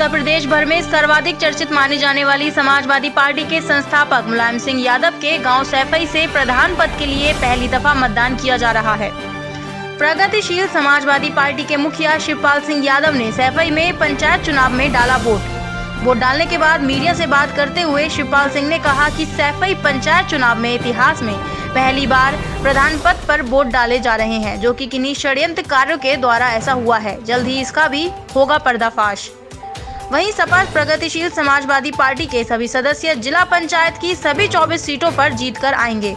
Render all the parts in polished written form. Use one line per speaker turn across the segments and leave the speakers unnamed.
उत्तर प्रदेश भर में सर्वाधिक चर्चित मानी जाने वाली समाजवादी पार्टी के संस्थापक मुलायम सिंह यादव के गांव सैफई से प्रधान पद के लिए पहली दफा मतदान किया जा रहा है। प्रगतिशील समाजवादी पार्टी के मुखिया शिवपाल सिंह यादव ने सैफई में पंचायत चुनाव में डाला वोट डालने के बाद मीडिया से बात करते हुए शिवपाल सिंह ने कहा कि सैफई पंचायत चुनाव में इतिहास में पहली बार प्रधान पद पर वोट डाले जा रहे हैं, जो कि किन्हीं षड्यंत्रकारियों के द्वारा ऐसा हुआ है। जल्द ही इसका भी होगा पर्दाफाश। वहीं सपा प्रगतिशील समाजवादी पार्टी के सभी सदस्य जिला पंचायत की सभी 24 सीटों पर जीतकर आएंगे।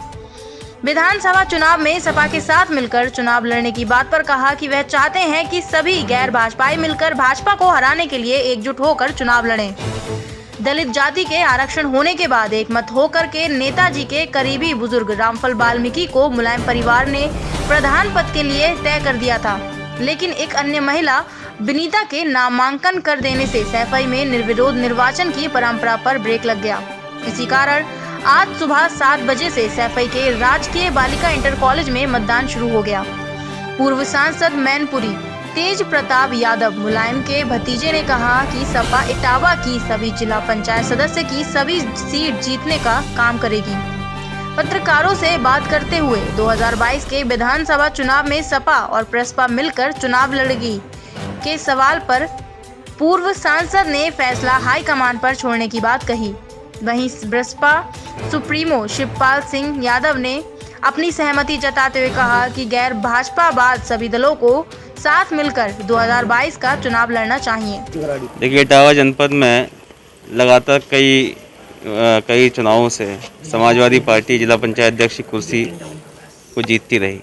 विधानसभा चुनाव में सपा के साथ मिलकर चुनाव लड़ने की बात पर कहा कि वह चाहते हैं कि सभी गैर भाजपाई मिलकर भाजपा को हराने के लिए एकजुट होकर चुनाव लड़ें। दलित जाति के आरक्षण होने के बाद एक मत होकर के नेताजी के करीबी बुजुर्ग रामफल वाल्मीकि को मुलायम परिवार ने प्रधान पद के लिए तय कर दिया था, लेकिन एक अन्य महिला विनीता के नामांकन कर देने से सैफई में निर्विरोध निर्वाचन की परंपरा पर ब्रेक लग गया। इसी कारण आज सुबह 7 बजे से सैफई के राजकीय बालिका इंटर कॉलेज में मतदान शुरू हो गया। पूर्व सांसद मैनपुरी तेज प्रताप यादव मुलायम के भतीजे ने कहा कि सपा इटावा की सभी जिला पंचायत सदस्य की सभी सीट जीतने का काम करेगी। पत्रकारों से बात करते हुए 2022 के विधानसभा चुनाव में सपा और प्रसपा मिलकर चुनाव लड़ेगी के सवाल पर पूर्व सांसद ने फैसला हाईकमान पर छोड़ने की बात कही। वहीं बसपा सुप्रीमो शिवपाल सिंह यादव ने अपनी सहमति जताते हुए कहा कि गैर भाजपा बाद सभी दलों को साथ मिलकर 2022 का चुनाव लड़ना चाहिए।
देखिए, इटावा जनपद में लगातार कई चुनावों से समाजवादी पार्टी जिला पंचायत अध्यक्ष की कुर्सी को जीतती रही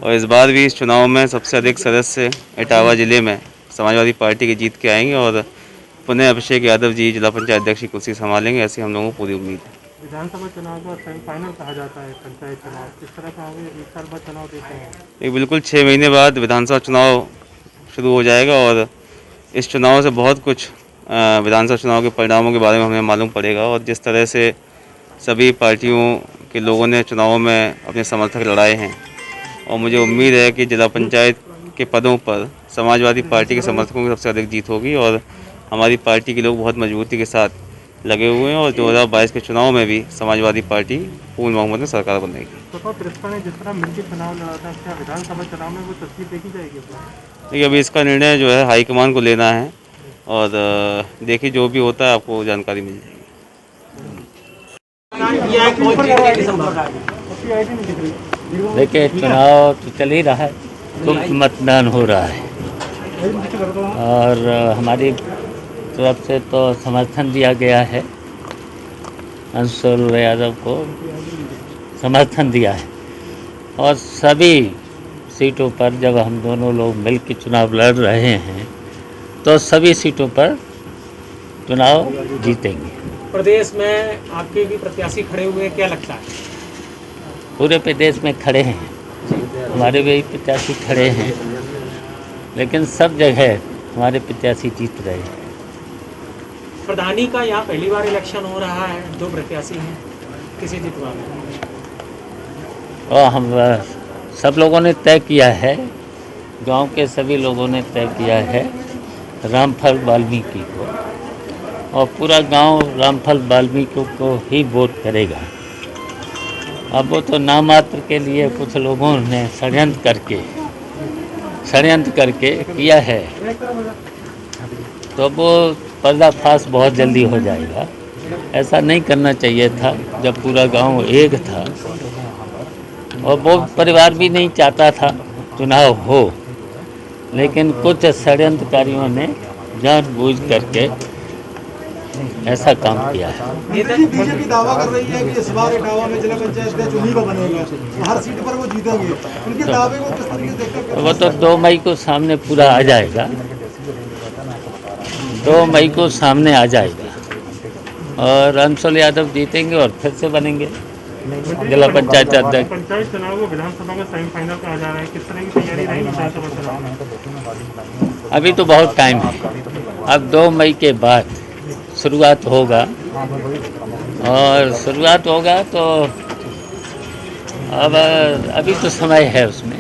और इस बार भी इस चुनाव में सबसे अधिक सदस्य इटावा जिले में समाजवादी पार्टी के जीत के आएंगे और पुनः अभिषेक यादव जी जिला पंचायत अध्यक्ष की कुर्सी संभालेंगे, ऐसी हम लोगों को पूरी उम्मीद है।
विधानसभा चुनाव का सेमीफाइनल कहा जाता है पंचायत चुनाव, किस तरह का एक साल बाद चुनाव देते हैं?
एक बिल्कुल 6 महीने बाद विधानसभा चुनाव शुरू हो जाएगा और इस चुनाव से बहुत कुछ विधानसभा चुनाव के परिणामों के बारे में हमें मालूम पड़ेगा और जिस तरह से सभी पार्टियों के लोगों ने चुनावों में अपने समर्थक लड़ाए हैं और मुझे उम्मीद है कि जिला पंचायत के पदों पर समाजवादी पार्टी के समर्थकों की सबसे अधिक जीत होगी और हमारी पार्टी के लोग बहुत मजबूती के साथ लगे हुए हैं और 2022 के चुनाव में भी समाजवादी पार्टी पूर्ण बहुमत में सरकार बनेगी।
तो प्रसपा ने जिस तरह मिलकर चुनाव लड़ा था, क्या विधानसभा चुनाव में वो तस्वीर देखी जाएगी?
देखिए, अभी इसका निर्णय जो है हाईकमान को लेना है और देखिए जो भी होता है आपको जानकारी मिल जाएगी।
देखिए, चुनाव तो चल ही रहा है, तो मतदान हो रहा है और हमारी तरफ से तो समर्थन दिया गया है, अंशुल यादव को समर्थन दिया है और सभी सीटों पर जब हम दोनों लोग मिलकर चुनाव लड़ रहे हैं तो सभी सीटों पर चुनाव जीतेंगे।
प्रदेश में आपके भी प्रत्याशी खड़े हुए हैं, क्या लगता है?
पूरे प्रदेश में खड़े हैं, हमारे भी प्रत्याशी खड़े हैं, लेकिन सब जगह हमारे प्रत्याशी जीत रहे हैं।
प्रधानी का यहाँ पहली बार इलेक्शन हो रहा है, 2 प्रत्याशी हैं, किसे जितवा?
और हम सब लोगों ने तय किया है, गांव के सभी लोगों ने तय किया है रामफल वाल्मीकि को और पूरा गांव रामफल वाल्मीकि को ही वोट करेगा। अब वो तो नामात्र के लिए कुछ लोगों ने षड्यंत्र करके किया है, तो वो पर्दाफाश बहुत जल्दी हो जाएगा। ऐसा नहीं करना चाहिए था जब पूरा गांव एक था और वो परिवार भी नहीं चाहता था चुनाव हो, लेकिन कुछ षड्यंत्रकारियों ने जानबूझ करके ऐसा काम किया है।
बीजेपी दावा कर रही है कि इस बार इटावा में जिला पंचायत अध्यक्ष उन्हीं को बनेगा, हर सीट पर वो जीतेंगे। उनके दावे को किस तरीके से देखते हैं?
वो तो 2 मई को सामने पूरा आ जाएगा, 2 मई को सामने आ जाएगा और अंशुल यादव जीतेंगे और फिर से बनेंगे जिला पंचायत अध्यक्ष।
पंचायत चुनाव को विधानसभा का सेमीफाइनल कहा जा रहा है, किस तरह की तैयारी रहेगी विधानसभा चुनाव में?
अभी तो बहुत टाइम है, अब 2 मई के बाद शुरुआत होगा और शुरुआत होगा तो अब अभी तो समय है उसमें।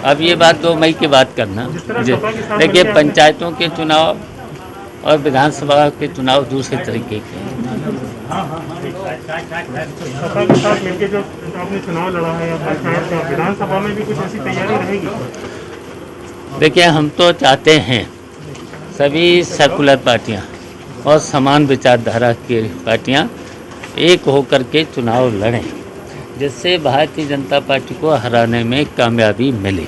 अब ये बात 2 मई की बात करना। देखिए, पंचायतों के चुनाव और विधानसभा के चुनाव दूसरे तरीके के हैं।
सपा के साथ मिलकर जो आपने चुनाव लड़ा है विधानसभा में भी कुछ ऐसी तैयारी रहेगी?
देखिए, हम तो चाहते हैं सभी सेकुलर पार्टियां और समान विचारधारा की पार्टियां एक होकर के चुनाव लड़ें, जिससे भारतीय जनता पार्टी को हराने में कामयाबी मिले।